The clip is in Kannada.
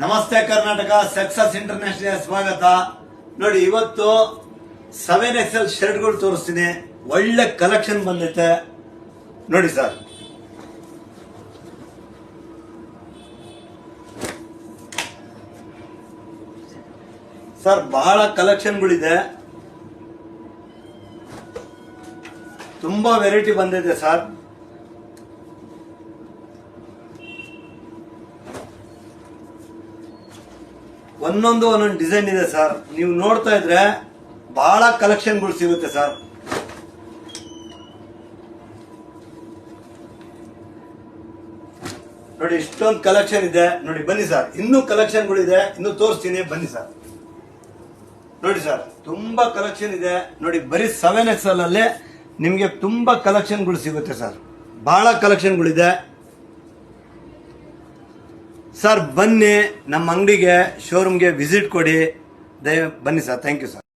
ನಮಸ್ತೆ ಕರ್ನಾಟಕ ಸಕ್ಸಸ್ ಇಂಟರ್ನ್ಯಾಷನಲ್ ಸ್ವಾಗತ. ನೋಡಿ, ಇವತ್ತು 7XL ಶರ್ಟ್ಗಳು ತೋರಿಸ್ತೀನಿ. ಒಳ್ಳೆ ಕಲೆಕ್ಷನ್ ಬಂದೈತೆ ನೋಡಿ ಸರ್. ಸರ್ ಬಹಳ ಕಲೆಕ್ಷನ್ಗಳಿದೆ, ತುಂಬಾ ವೆರೈಟಿ ಬಂದಿದೆ ಸರ್. ಒಂದೊಂದು ಡಿಸೈನ್ ಇದೆ ಸರ್. ನೀವು ನೋಡ್ತಾ ಇದ್ರೆ ಬಹಳ ಕಲೆಕ್ಷನ್ಗಳು ಸಿಗುತ್ತೆ ಸರ್. ನೋಡಿ, ಇಷ್ಟೊಂದು ಕಲೆಕ್ಷನ್ ಇದೆ ನೋಡಿ. ಬನ್ನಿ ಸರ್, ಇನ್ನೂ ಕಲೆಕ್ಷನ್ಗಳಿದೆ, ಇನ್ನೂ ತೋರಿಸ್ತೀನಿ, ಬನ್ನಿ ಸರ್. ನೋಡಿ ಸರ್, ತುಂಬಾ ಕಲೆಕ್ಷನ್ ಇದೆ ನೋಡಿ. ಬರೀ 7XL ಅಲ್ಲಿ ನಿಮ್ಗೆ ತುಂಬಾ ಕಲೆಕ್ಷನ್ಗಳು ಸಿಗುತ್ತೆ ಸರ್. ಬಹಳ ಕಲೆಕ್ಷನ್ಗಳಿದೆ ಸರ್. ಬನ್ನಿ ನಮ್ಮ ಅಂಗಡಿಗೆ, ಶೋರೂಮ್ಗೆ ವಿಸಿಟ್ ಕೊಡಿ. ಬನ್ನಿ ಸರ್. Thank you sir.